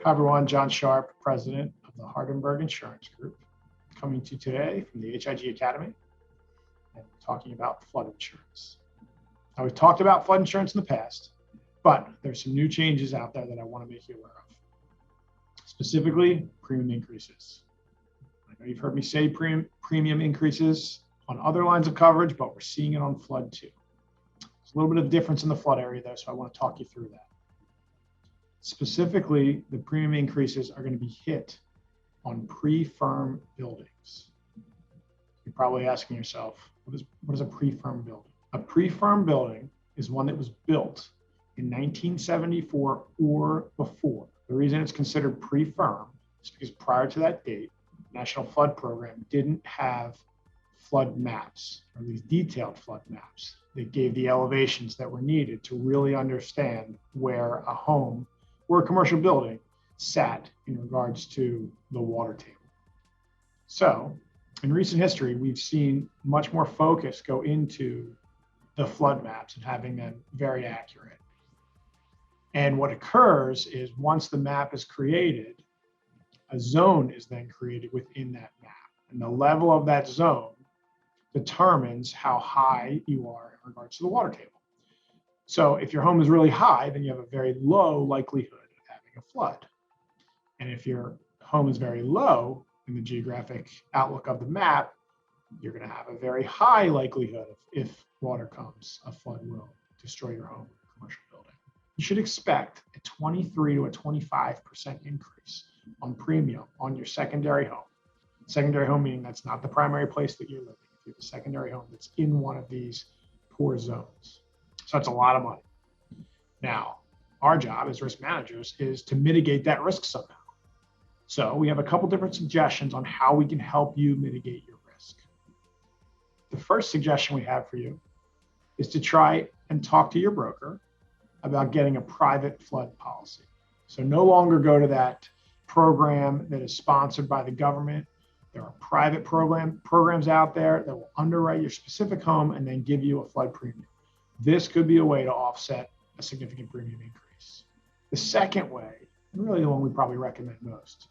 Hi everyone, Jon Sharp, President of the Hardenbergh Insurance Group, coming to you today from the HIG Academy and talking about flood insurance. Now, we've talked about flood insurance in the past, but there's some new changes out there that I want to make you aware of. Specifically, premium increases. I know you've heard me say premium increases on other lines of coverage, but we're seeing it on flood too. There's a little bit of difference in the flood area though, so I want to talk you through that. Specifically, the premium increases are going to be hit on pre-firm buildings. You're probably asking yourself, what is a pre-firm building? A pre-firm building is one that was built in 1974 or before. The reason it's considered pre-firm is because prior to that date, the National Flood Program didn't have flood maps, or these detailed flood maps that gave the elevations that were needed to really understand where a home or a commercial building sat in regards to the water table. So in recent history, we've seen much more focus go into the flood maps and having them very accurate. And what occurs is once the map is created, a zone is then created within that map. And the level of that zone determines how high you are in regards to the water table. So if your home is really high, then you have a very low likelihood of having a flood. And if your home is very low in the geographic outlook of the map, you're going to have a very high likelihood of, if water comes, a flood will destroy your home or commercial building. You should expect a 23 to a 25% increase on premium on your secondary home. Secondary home meaning that's not the primary place that you're living. If you have a secondary home that's in one of these poor zones. So that's a lot of money. Now, our job as risk managers is to mitigate that risk somehow. So we have a couple different suggestions on how we can help you mitigate your risk. The first suggestion we have for you is to try and talk to your broker about getting a private flood policy. So no longer go to that program that is sponsored by the government. There are private programs out there that will underwrite your specific home and then give you a flood premium. This could be a way to offset a significant premium increase. The second way, and really the one we probably recommend most,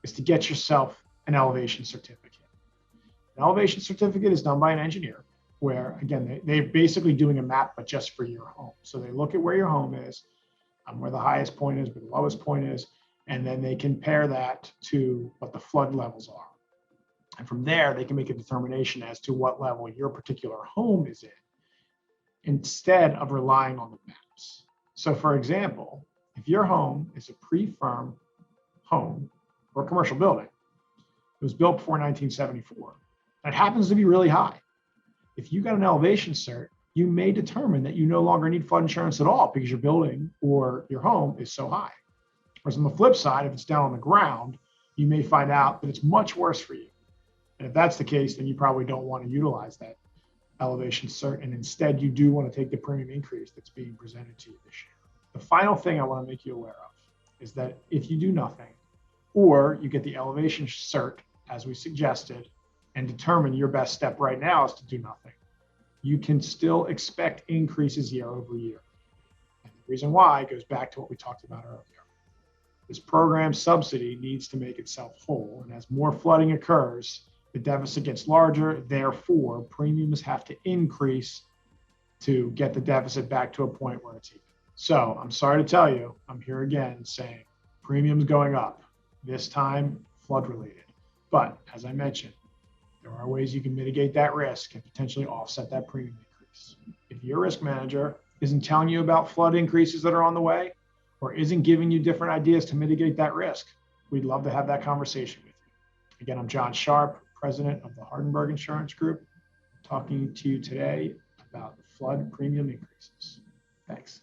is to get yourself an elevation certificate. An elevation certificate is done by an engineer where, again, they're basically doing a map, but just for your home. So they look at where your home is, where the highest point is, where the lowest point is, and then they compare that to what the flood levels are. And from there, they can make a determination as to what level your particular home is in, instead of relying on the maps. So for example, if your home is a pre-firm home or a commercial building, it was built before 1974, and it happens to be really high. If you got an elevation cert, you may determine that you no longer need flood insurance at all because your building or your home is so high. Whereas on the flip side, if it's down on the ground, you may find out that it's much worse for you. And if that's the case, then you probably don't want to utilize that elevation cert, and instead you do want to take the premium increase that's being presented to you this year. The final thing I want to make you aware of is that if you do nothing, or you get the elevation cert as we suggested, and determine your best step right now is to do nothing, you can still expect increases year over year. And the reason why goes back to what we talked about earlier. This program subsidy needs to make itself whole, and as more flooding occurs, the deficit gets larger, therefore premiums have to increase to get the deficit back to a point where it's even. So I'm sorry to tell you, I'm here again saying premiums going up, this time flood related. But as I mentioned, there are ways you can mitigate that risk and potentially offset that premium increase. If your risk manager isn't telling you about flood increases that are on the way, or isn't giving you different ideas to mitigate that risk, we'd love to have that conversation with you. Again, I'm Jon Sharp, President of the Hardenbergh Insurance Group, talking to you today about flood premium increases. Thanks.